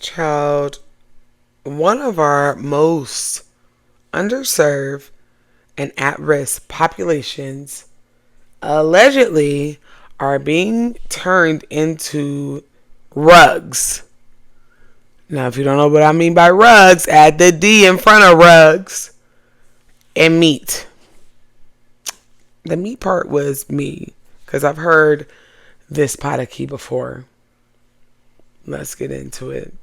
Child, one of our most underserved and at-risk populations allegedly are being turned into rugs. Now, if you don't know what I mean by rugs, add the D in front of rugs and meat. The meat part was me, because I've heard this pot of key before. Let's get into it.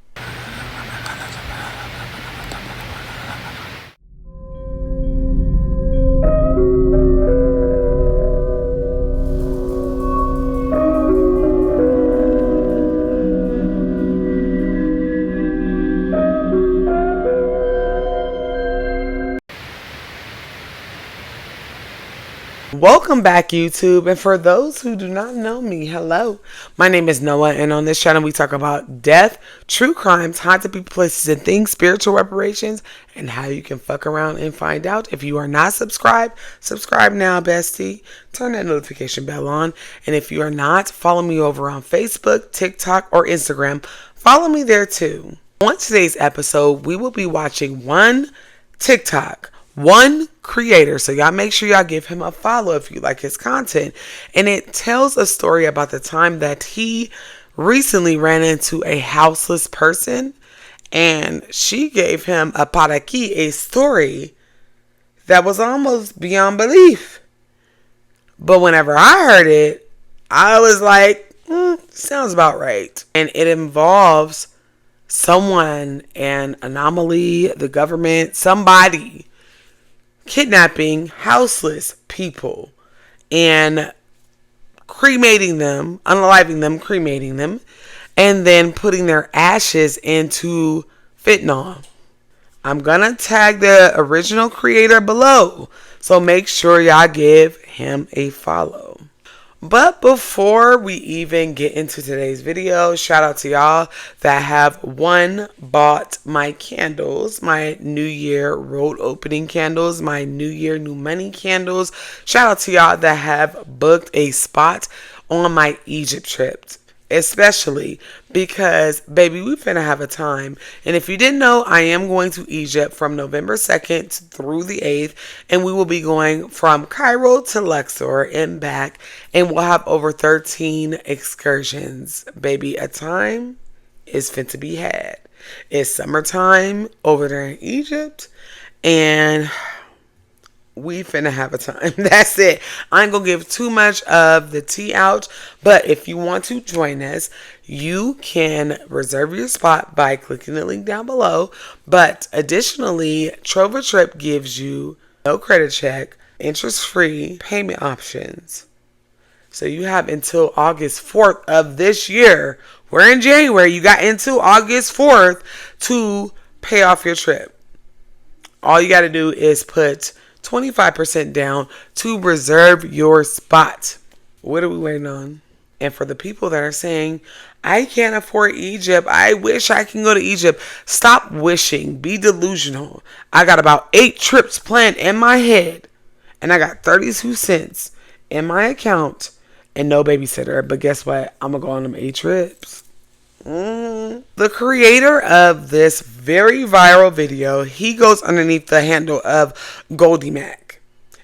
Welcome back, YouTube, and for those who do not know me, hello. My name is Noah, and on this channel we talk about death, true crimes, haunted people, places, and things, spiritual reparations, and how you can fuck around and find out. If you are not subscribed, subscribe now, bestie. Turn that notification bell on, and if you are not, follow me over on Facebook, TikTok, or Instagram. Follow me there too. On today's episode, we will be watching one TikTok, one creator, so y'all make sure y'all give him a follow if you like his content, and it tells a story about the time that he recently ran into a houseless person, and she gave him a paraki, a story that was almost beyond belief. But whenever I heard it, I was like, sounds about right. And it involves someone, an anomaly, the government, somebody kidnapping houseless people and cremating them, unaliving them, cremating them, and then putting their ashes into fentanyl. I'm gonna tag the original creator below, so make sure y'all give him a follow. But before we even get into today's video, shout out to y'all that have bought my candles, my New Year road opening candles, my New Year new money candles. Shout out to y'all that have booked a spot on my Egypt trip. Especially because, baby, we finna have a time. And if you didn't know, I am going to Egypt from November 2nd through the 8th. And we will be going from Cairo to Luxor and back. And we'll have over 13 excursions. Baby, a time is finna be had. It's summertime over there in Egypt. And we finna have a time. That's it. I ain't gonna give too much of the tea out, but if you want to join us, you can reserve your spot by clicking the link down below. But additionally, Trova Trip gives you no credit check, interest-free payment options. So you have until August 4th of this year. We're in January. You got until August 4th to pay off your trip. All you got to do is put 25% down to reserve your spot. What are we waiting on? And for the people that are saying, I can't afford Egypt, I wish I can go to Egypt, stop wishing. Be delusional. I got about 8 trips planned in my head, and I got 32 cents in my account and no babysitter. But guess what? I'm going to go on them 8 trips. The creator of this very viral video, he goes underneath the handle of Goldie Mac.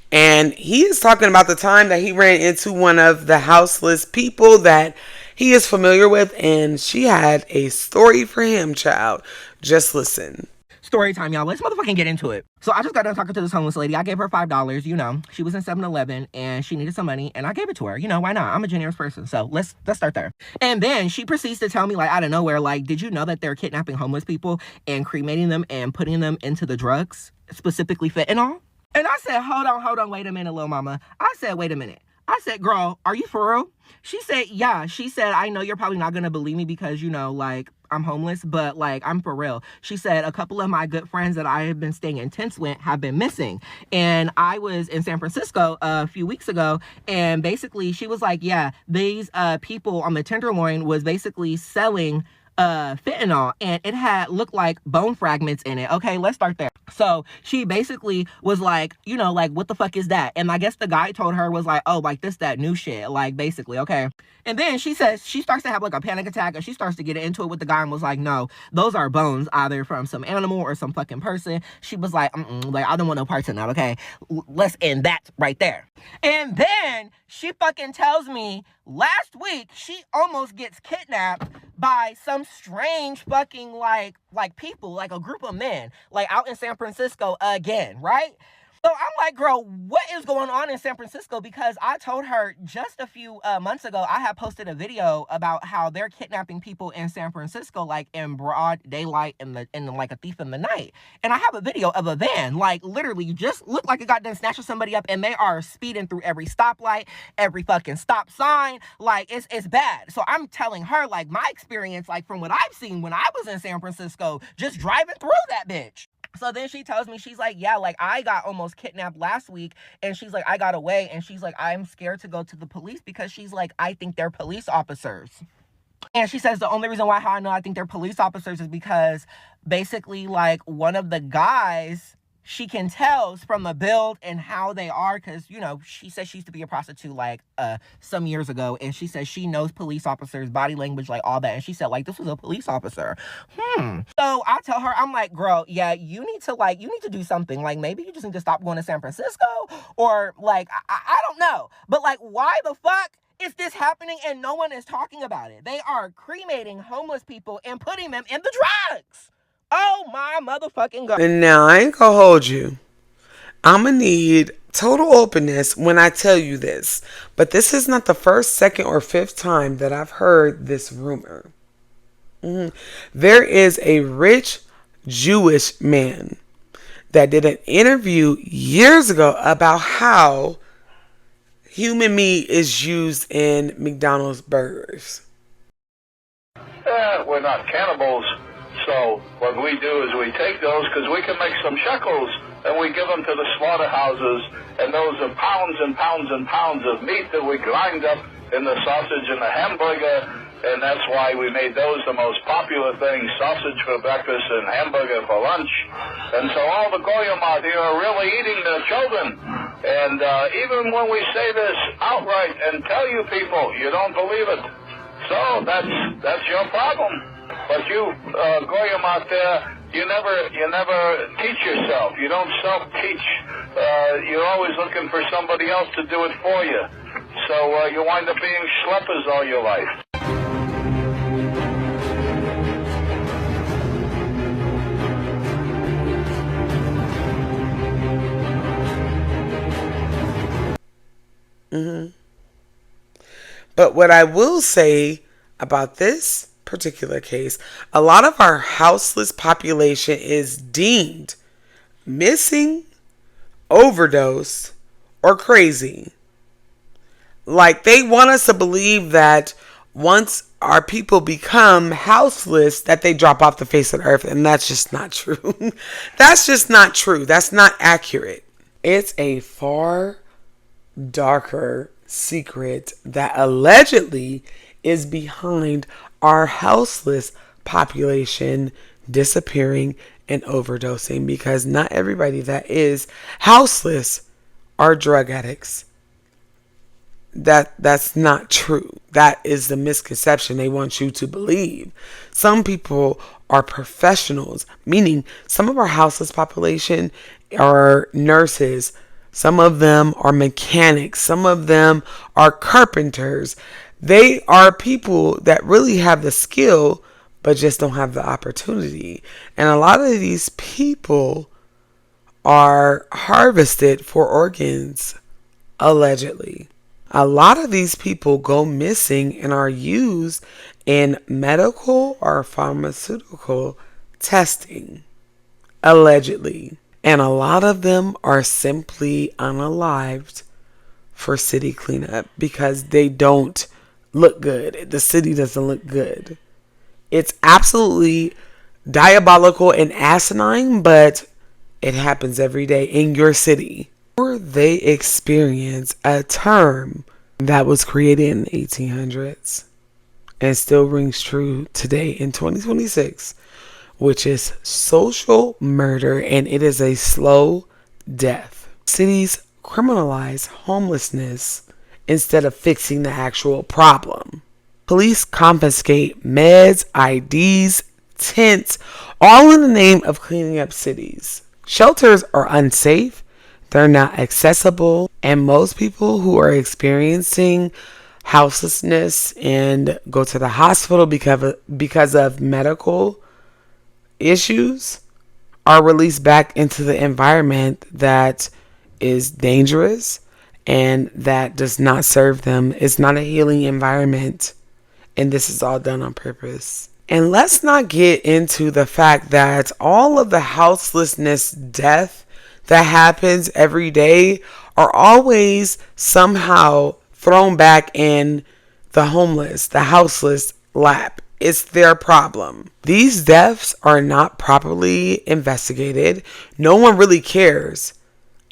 And he is talking about the time that he ran into one of the houseless people that he is familiar with. And she had a story for him, child. Just listen. Story time, y'all. Let's motherfucking get into it. So I just got done talking to this homeless lady. I gave her $5. You know, she was in 7-Eleven and she needed some money, and I gave it to her. You know, why not? I'm a generous person. So let's start there. And then she proceeds to tell me, like, out of nowhere, like, did you know that they're kidnapping homeless people and cremating them and putting them into the drugs, specifically fentanyl? And I said, hold on, wait a minute, little mama. I said, wait a minute. I said, girl, are you for real? She said, yeah. She said, I know you're probably not going to believe me because, you know, like, I'm homeless, but, like, I'm for real. She said, a couple of my good friends that I have been staying in tents with have been missing. And I was in San Francisco a few weeks ago, and basically she was like, yeah, these people on the Tenderloin was basically selling fentanyl, and it had looked like bone fragments in it. Okay, let's start there. So she basically was like, like, what the fuck is that? And I guess the guy told her, was like, oh, like this, that new shit, like basically, okay. And then she says she starts to have like a panic attack, and she starts to get into it with the guy and was like, no, those are bones, either from some animal or some fucking person. She was like, like, I don't want no parts in that, okay? Let's end that right there. And then she fucking tells me last week she almost gets kidnapped by some strange fucking like people, like a group of men, like out in San Francisco again, right? So I'm like, girl, what is going on in San Francisco? Because I told her just a few months ago, I had posted a video about how they're kidnapping people in San Francisco, like in broad daylight, in like a thief in the night. And I have a video of a van, like literally just looked like it got done snatching somebody up, and they are speeding through every stoplight, every fucking stop sign. Like it's bad. So I'm telling her, like, my experience, like from what I've seen when I was in San Francisco, just driving through that bitch. So then she tells me, she's like, yeah, like I got almost kidnapped last week, and she's like, I got away, and she's like, I'm scared to go to the police because she's like, I think they're police officers. And she says the only reason why how I know I think they're police officers is because basically, like, one of the guys, she can tell from the build and how they are, because, she says she used to be a prostitute, like, some years ago, and she says she knows police officers, body language, like, all that, and she said, like, this was a police officer. So I tell her, I'm like, girl, yeah, you need to do something, like, maybe you just need to stop going to San Francisco, or, like, I don't know, but, like, why the fuck is this happening and no one is talking about it? They are cremating homeless people and putting them in the drugs. Oh my motherfucking God. And now I ain't gonna hold you. I'm gonna need total openness when I tell you this. But this is not the first, second, or fifth time that I've heard this rumor. There is a rich Jewish man that did an interview years ago about how human meat is used in McDonald's burgers. We're not cannibals. So what we do is we take those, because we can make some shekels, and we give them to the slaughterhouses, and those are pounds and pounds and pounds of meat that we grind up in the sausage and the hamburger, and that's why we made those the most popular thing, sausage for breakfast and hamburger for lunch. And so all the goyim out here are really eating their children. And even when we say this outright and tell you people, you don't believe it. So that's your problem. But you, goyim out there, you never teach yourself. You don't self-teach. You're always looking for somebody else to do it for you. So you wind up being schleppers all your life. But what I will say about this particular case, a lot of our houseless population is deemed missing, overdose, or crazy. Like, they want us to believe that once our people become houseless, that they drop off the face of the earth, and that's just not true. That's just not true. That's not accurate. It's a far darker secret that allegedly is behind our houseless population disappearing and overdosing, because not everybody that is houseless are drug addicts. That's not true. That is the misconception they want you to believe. Some people are professionals, meaning some of our houseless population are nurses, some of them are mechanics, some of them are carpenters. They are people that really have the skill but just don't have the opportunity. And a lot of these people are harvested for organs, allegedly. A lot of these people go missing and are used in medical or pharmaceutical testing, allegedly. And a lot of them are simply unalived for city cleanup because they don't look good. The city doesn't look good. It's absolutely diabolical and asinine, but it happens every day in your city. Or they experience a term that was created in the 1800s, and still rings true today in 2026, which is social murder, and it is a slow death. Cities criminalize homelessness instead of fixing the actual problem. Police confiscate meds, IDs, tents, all in the name of cleaning up cities. Shelters are unsafe, they're not accessible, and most people who are experiencing houselessness and go to the hospital because of medical issues are released back into the environment that is dangerous and that does not serve them. It's not a healing environment, and this is all done on purpose. And let's not get into the fact that all of the houselessness death that happens every day are always somehow thrown back in the homeless, the houseless lap. It's their problem. These deaths are not properly investigated. No one really cares.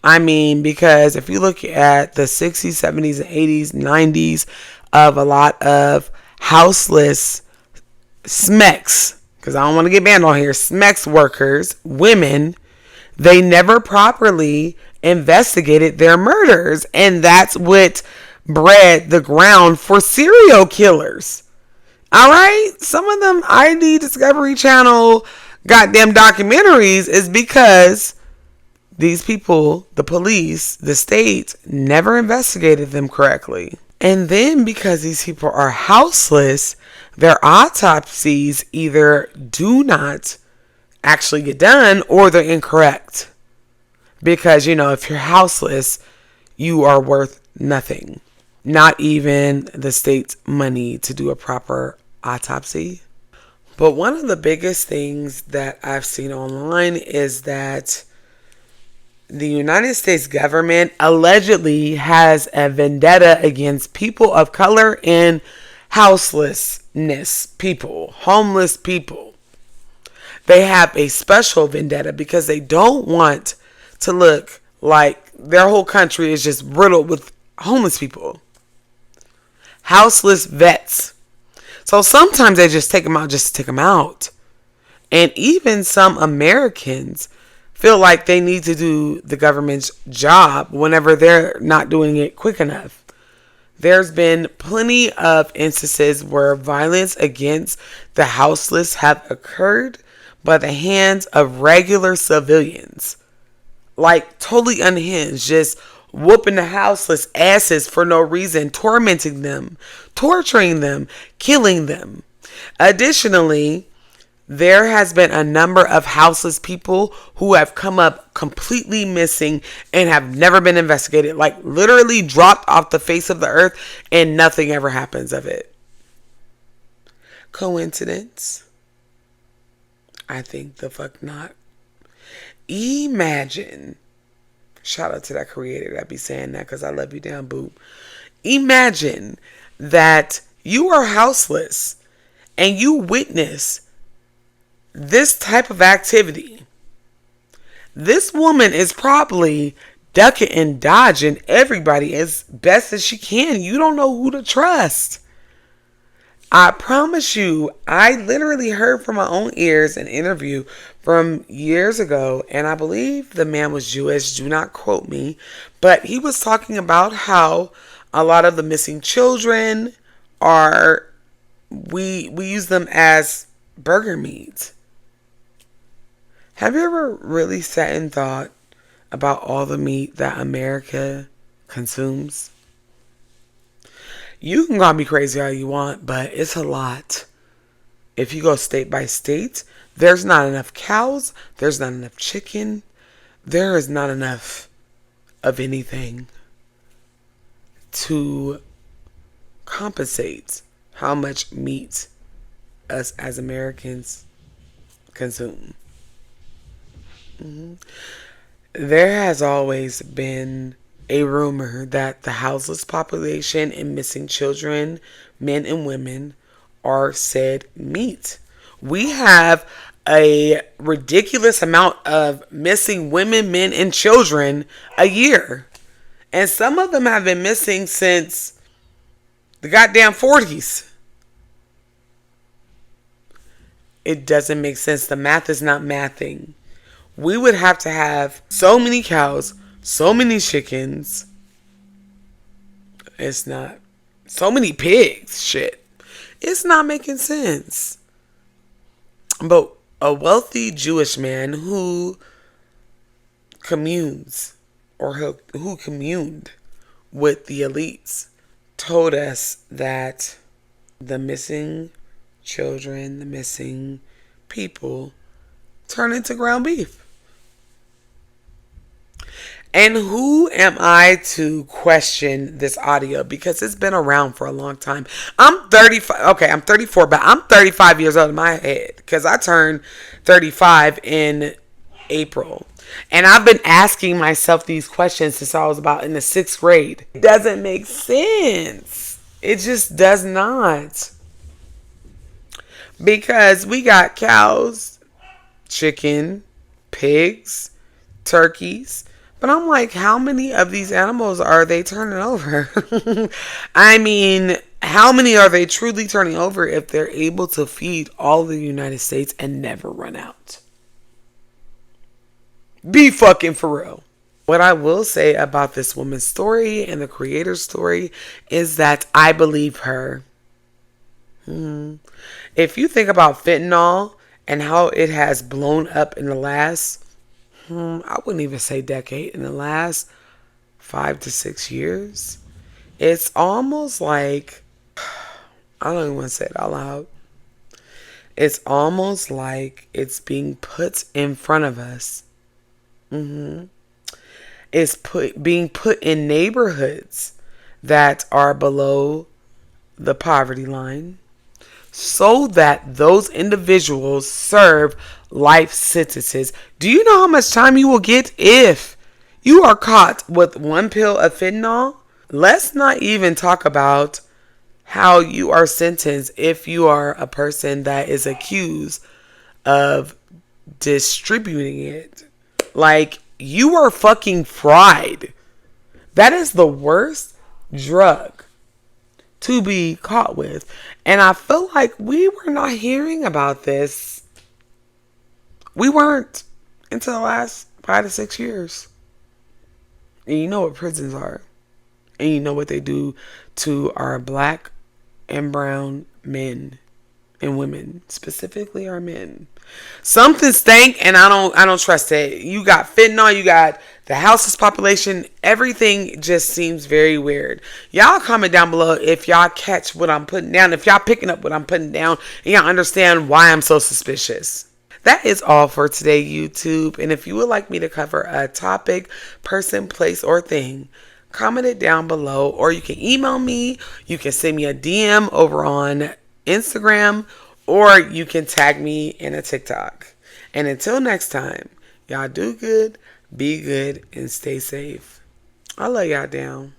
I mean, because if you look at the 60s, 70s, and 80s, 90s of a lot of houseless SMECs, because I don't want to get banned on here, SMECs workers, women, they never properly investigated their murders. And that's what bred the ground for serial killers. All right? Some of them ID Discovery Channel goddamn documentaries is because these people, the police, the state, never investigated them correctly. And then because these people are houseless, their autopsies either do not actually get done or they're incorrect. Because, if you're houseless, you are worth nothing. Not even the state's money to do a proper autopsy. But one of the biggest things that I've seen online is that the United States government allegedly has a vendetta against people of color and houselessness people, homeless people. They have a special vendetta because they don't want to look like their whole country is just riddled with homeless people. Houseless vets. So sometimes they just take them out just to take them out. And even some Americans feel like they need to do the government's job whenever they're not doing it quick enough. There's been plenty of instances where violence against the houseless have occurred by the hands of regular civilians. Like totally unhinged, just whooping the houseless asses for no reason, tormenting them, torturing them, killing them. Additionally, there has been a number of houseless people who have come up completely missing and have never been investigated. Like literally dropped off the face of the earth and nothing ever happens of it. Coincidence? I think the fuck not. Imagine. Shout out to that creator that be saying that because I love you down, boo. Imagine that you are houseless and you witness this type of activity. This woman is probably ducking and dodging everybody as best as she can. You don't know who to trust. I promise you, I literally heard from my own ears an interview from years ago, and I believe the man was Jewish. Do not quote me, but he was talking about how a lot of the missing children are, we use them as burger meat. Have you ever really sat and thought about all the meat that America consumes? You can call me crazy all you want, but it's a lot. If you go state by state, there's not enough cows, there's not enough chicken, there is not enough of anything to compensate how much meat us as Americans consume. There has always been a rumor that the houseless population and missing children, men and women, are said meat. We have a ridiculous amount of missing women, men, and children a year. And some of them have been missing since the goddamn 40s. It doesn't make sense. The math is not mathing. We would have to have so many cows, so many chickens. It's not. So many pigs. Shit. It's not making sense. But a wealthy Jewish man who communes or who communed with the elites told us that the missing children, the missing people turn into ground beef. And who am I to question this audio? Because it's been around for a long time. I'm 35. Okay, I'm 34, but I'm 35 years old in my head because I turned 35 in April. And I've been asking myself these questions since I was about in the 6th grade. It doesn't make sense. It just does not. Because we got cows, chicken, pigs, turkeys. But I'm like, how many of these animals are they turning over? I mean, how many are they truly turning over if they're able to feed all of the United States and never run out? Be fucking for real. What I will say about this woman's story and the creator's story is that I believe her. If you think about fentanyl and how it has blown up in the last, I wouldn't even say decade, in the last 5 to 6 years, it's almost like, I don't even want to say it out loud. It's almost like it's being put in front of us. It's being put in neighborhoods that are below the poverty line so that those individuals serve life sentences. Do you know how much time you will get if you are caught with 1 pill of fentanyl? Let's not even talk about how you are sentenced if you are a person that is accused of distributing it. Like, you are fucking fried. That is the worst drug to be caught with. And I feel like we were not hearing about this. We weren't until the last 5 to 6 years. And you know what prisons are. And you know what they do to our black and brown men and women, specifically our men. Something stank, and I don't trust it. You got fentanyl, you got the houseless population. Everything just seems very weird. Y'all comment down below if y'all catch what I'm putting down, if y'all picking up what I'm putting down, and y'all understand why I'm so suspicious. That is all for today, YouTube. And if you would like me to cover a topic, person, place, or thing, comment it down below, or you can email me. You can send me a DM over on Instagram, or you can tag me in a TikTok. And until next time, y'all do good, be good, and stay safe. I love y'all down.